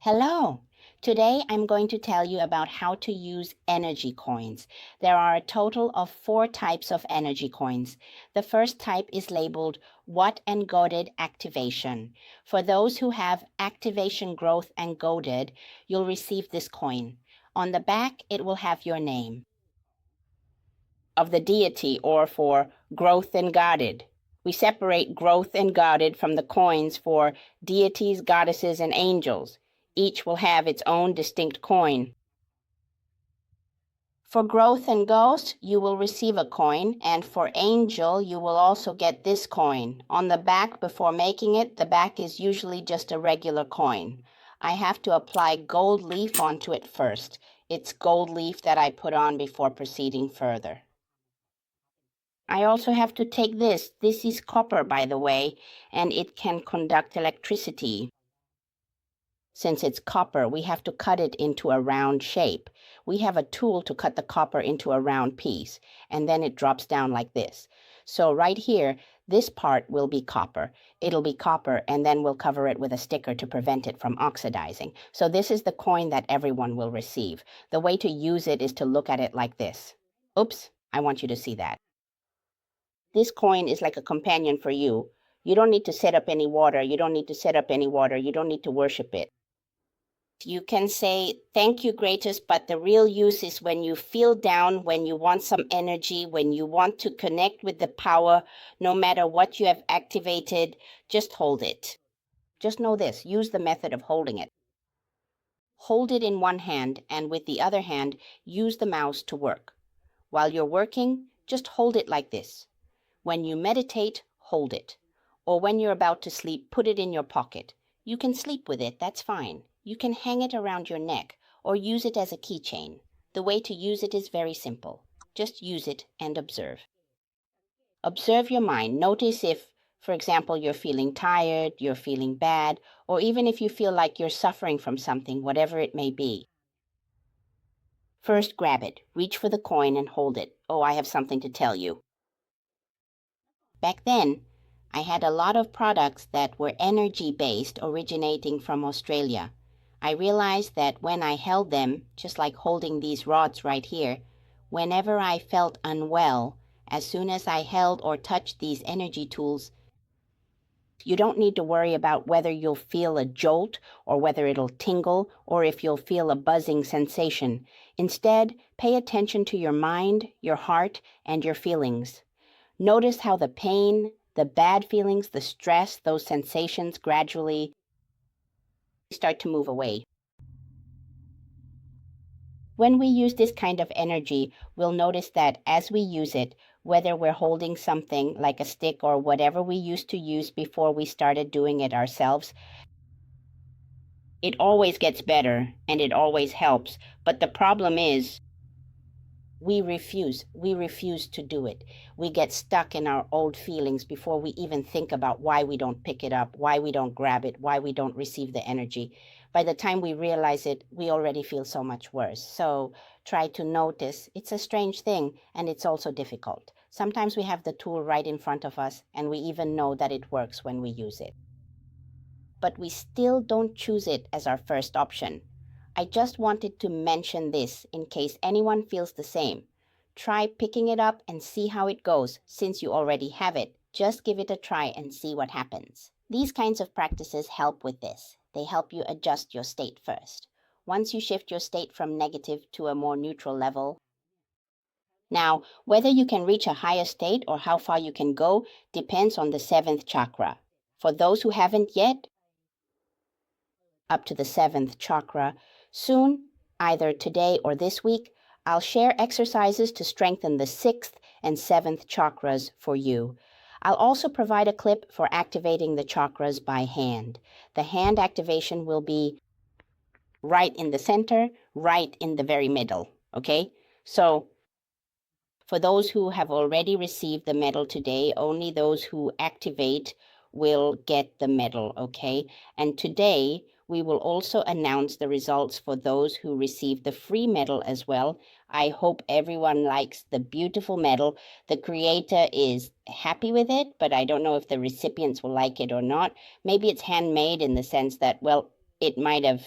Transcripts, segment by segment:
Hello! Today I'm going to tell you about how to use energy coins. There are a total of 4 types of energy coins. The first type is labeled What and Goaded Activation. For those who have Activation Growth and Goaded, you'll receive this coin. On the back, it will have your name of the deity, or for Growth and Guarded. We separate growth and guarded from the coins for deities, goddesses, and angels. Each will have its own distinct coin. For growth and ghost, you will receive a coin, and for angel, you will also get this coin. On the back, before making it, the back is usually just a regular coin. I have to apply gold leaf onto it first. It's gold leaf that I put on before proceeding further. I also have to take this. This is copper, by the way, and it can conduct electricity. Since it's copper, we have to cut it into a round shape. We have a tool to cut the copper into a round piece, and then it drops down like this. So right here, this part will be copper. It'll be copper, and then we'll cover it with a sticker to prevent it from oxidizing. So this is the coin that everyone will receive. The way to use it is to look at it like this. Oops, I want you to see that. This coin is like a companion for you. You don't need to set up any water. You don't need to set up any water. You don't need to worship it. You can say, thank you, greatest, but the real use is when you feel down, when you want some energy, when you want to connect with the power, no matter what you have activated, just hold it. Just know this, use the method of holding it. Hold it in one hand, and with the other hand, use the mouse to work. While you're working, just hold it like this. When you meditate, hold it. Or when you're about to sleep, put it in your pocket. You can sleep with it, that's fine. You can hang it around your neck or use it as a keychain. The way to use it is very simple. Just use it and observe. Observe your mind. Notice if, for example, you're feeling tired, you're feeling bad, or even if you feel like you're suffering from something, whatever it may be. First, grab it. Reach for the coin and hold it. Oh, I have something to tell you. Back then, I had a lot of products that were energy-based originating from Australia. I realized that when I held them, just like holding these rods right here, whenever I felt unwell, as soon as I held or touched these energy tools, you don't need to worry about whether you'll feel a jolt or whether it'll tingle or if you'll feel a buzzing sensation. Instead, pay attention to your mind, your heart, and your feelings. Notice how the pain, the bad feelings, the stress, those sensations gradually start to move away. When we use this kind of energy, we'll notice that as we use it, whether we're holding something like a stick or whatever we used to use before we started doing it ourselves, it always gets better and it always helps. But the problem is, we refuse to do it. We get stuck in our old feelings before we even think about why we don't pick it up, why we don't grab it, why we don't receive the energy. By the time we realize it, we already feel so much worse. So try to notice. It's a strange thing, and it's also difficult. Sometimes we have the tool right in front of us, and we even know that it works when we use it. But we still don't choose it as our first option. I just wanted to mention this in case anyone feels the same. Try picking it up and see how it goes. Since you already have it, just give it a try and see what happens. These kinds of practices help with this. They help you adjust your state first. Once you shift your state from negative to a more neutral level. Now, whether you can reach a higher state or how far you can go depends on the 7th chakra. For those who haven't yet, up to the 7th chakra, soon, either today or this week, I'll share exercises to strengthen the 6th and 7th chakras for you. I'll also provide a clip for activating the chakras by hand. The hand activation will be right in the center, right in the very middle, okay? So, for those who have already received the medal today, only those who activate will get the medal, okay? And today, we will also announce the results for those who receive the free medal as well. I hope everyone likes the beautiful medal. The creator is happy with it, but I don't know if the recipients will like it or not. Maybe it's handmade in the sense that, well, it might have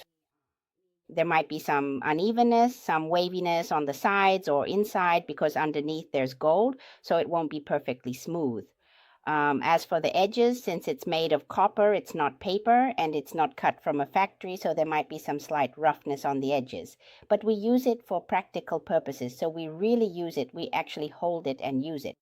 There might be some unevenness, some waviness on the sides or inside because underneath there's gold, so it won't be perfectly smooth. As for the edges, since it's made of copper, it's not paper and it's not cut from a factory, so there might be some slight roughness on the edges. But we use it for practical purposes, so we really use it. We actually hold it and use it.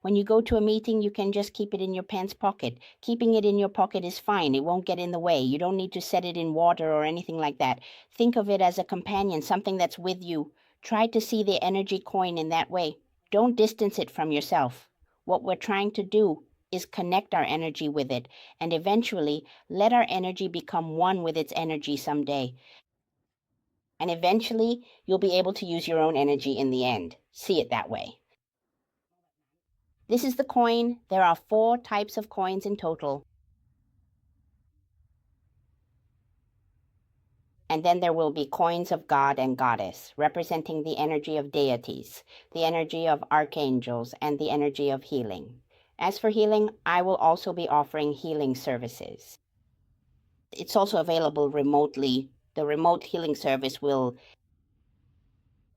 When you go to a meeting, you can just keep it in your pants pocket. Keeping it in your pocket is fine. It won't get in the way. You don't need to set it in water or anything like that. Think of it as a companion, something that's with you. Try to see the energy coin in that way. Don't distance it from yourself. What we're trying to do is connect our energy with it and eventually let our energy become one with its energy someday. And eventually, you'll be able to use your own energy in the end. See it that way. This is the coin. There are 4 types of coins in total. And then there will be coins of God and Goddess, representing the energy of deities, the energy of archangels, and the energy of healing. As for healing, I will also be offering healing services. It's also available remotely. The remote healing service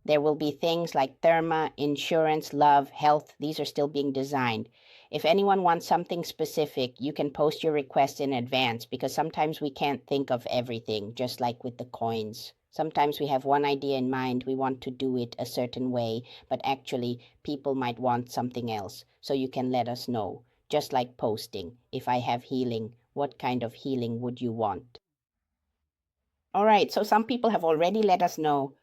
There will be things like therma, insurance, love, health. These are still being designed. If anyone wants something specific, you can post your request in advance because sometimes we can't think of everything, just like with the coins. Sometimes we have one idea in mind, we want to do it a certain way, but actually people might want something else. So you can let us know, just like posting. If I have healing, what kind of healing would you want? All right, so some people have already let us know.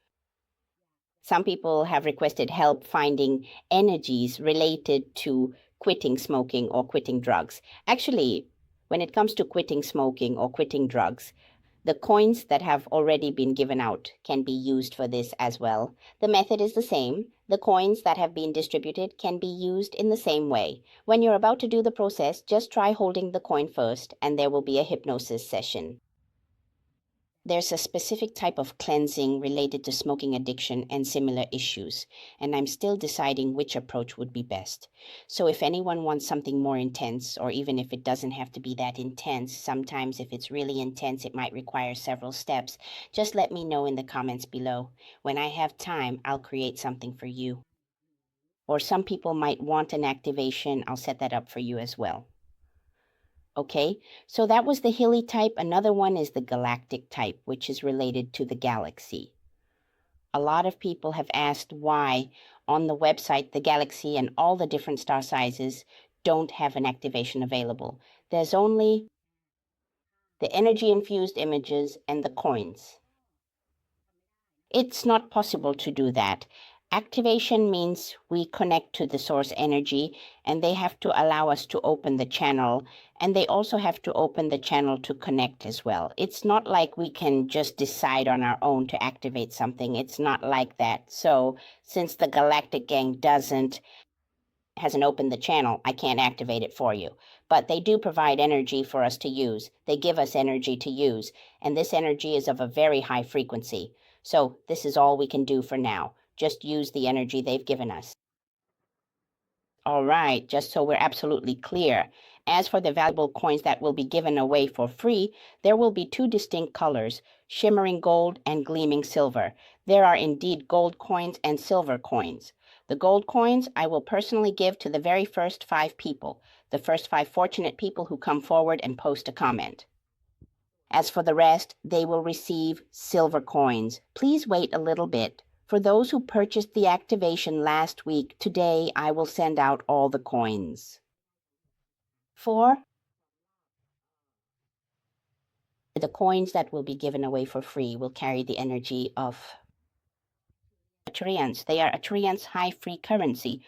Some people have requested help finding energies related to quitting smoking or quitting drugs. Actually, when it comes to quitting smoking or quitting drugs, the coins that have already been given out can be used for this as well. The method is the same. The coins that have been distributed can be used in the same way. When you're about to do the process, just try holding the coin first, and there will be a hypnosis session. There's a specific type of cleansing related to smoking addiction and similar issues, and I'm still deciding which approach would be best. So if anyone wants something more intense, or even if it doesn't have to be that intense, sometimes if it's really intense, it might require several steps, just let me know in the comments below. When I have time, I'll create something for you. Or some people might want an activation, I'll set that up for you as well. Okay, so that was the hilly type. Another one is the galactic type, which is related to the galaxy. A lot of people have asked why on the website the galaxy and all the different star sizes don't have an activation available. There's only the energy infused images and the coins. It's not possible to do that. Activation means we connect to the source energy and they have to allow us to open the channel, and they also have to open the channel to connect as well. It's not like we can just decide on our own to activate something. It's not like that. So since the Galactic Gang hasn't opened the channel, I can't activate it for you. But they do provide energy for us to use. They give us energy to use, and this energy is of a very high frequency. So this is all we can do for now. Just use the energy they've given us. All right, just so we're absolutely clear. As for the valuable coins that will be given away for free, there will be 2 distinct colors, shimmering gold and gleaming silver. There are indeed gold coins and silver coins. The gold coins I will personally give to the very first 5 people, the first 5 fortunate people who come forward and post a comment. As for the rest, they will receive silver coins. Please wait a little bit. For those who purchased the activation last week, today I will send out all the coins. 4. The coins that will be given away for free will carry the energy of Aturians. They are Aturians' high free currency.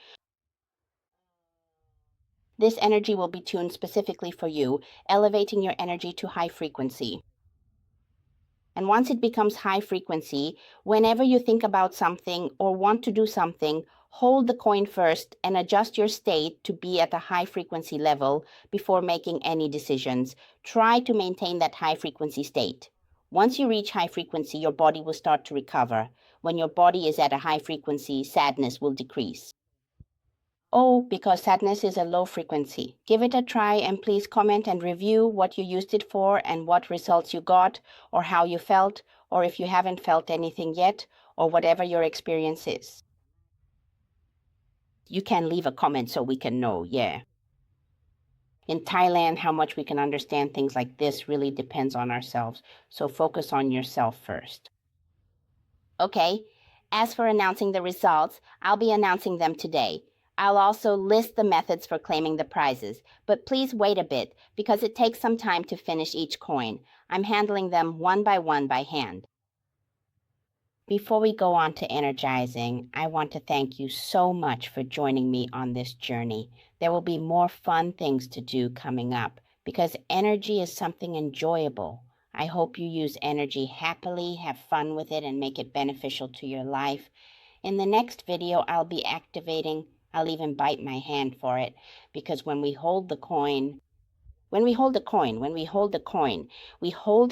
This energy will be tuned specifically for you, elevating your energy to high frequency. And once it becomes high frequency, whenever you think about something or want to do something, hold the coin first and adjust your state to be at a high frequency level before making any decisions. Try to maintain that high frequency state. Once you reach high frequency, your body will start to recover. When your body is at a high frequency, sadness will decrease. Oh, because sadness is a low frequency. Give it a try and please comment and review what you used it for and what results you got, or how you felt, or if you haven't felt anything yet, or whatever your experience is. You can leave a comment so we can know, yeah. In Thailand, how much we can understand things like this really depends on ourselves, so focus on yourself first. Okay, as for announcing the results, I'll be announcing them today. I'll also list the methods for claiming the prizes, but please wait a bit because it takes some time to finish each coin. I'm handling them one by hand. Before we go on to energizing, I want to thank you so much for joining me on this journey. There will be more fun things to do coming up because energy is something enjoyable. I hope you use energy happily, have fun with it, and make it beneficial to your life. In the next video, I'll be activating, I'll even bite my hand for it, because when we hold the coin, we hold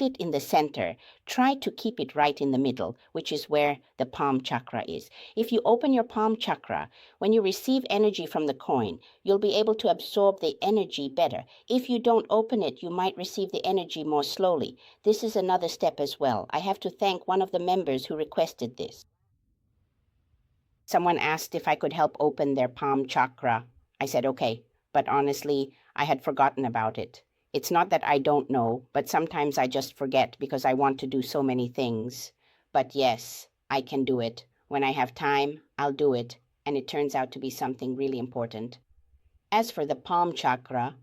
it in the center. Try to keep it right in the middle, which is where the palm chakra is. If you open your palm chakra, when you receive energy from the coin, you'll be able to absorb the energy better. If you don't open it, you might receive the energy more slowly. This is another step as well. I have to thank one of the members who requested this. Someone asked if I could help open their palm chakra. I said, okay, but honestly, I had forgotten about it. It's not that I don't know, but sometimes I just forget because I want to do so many things. But yes, I can do it. When I have time, I'll do it, and it turns out to be something really important. As for the palm chakra,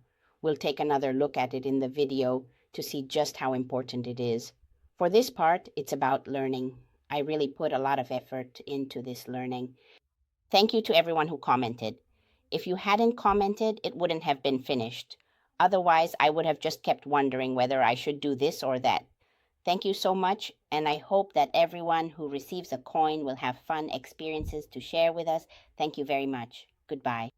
we'll take another look at it in the video to see just how important it is. For this part, it's about learning. I really put a lot of effort into this learning. Thank you to everyone who commented. If you hadn't commented, it wouldn't have been finished. Otherwise, I would have just kept wondering whether I should do this or that. Thank you so much, and I hope that everyone who receives a coin will have fun experiences to share with us. Thank you very much. Goodbye.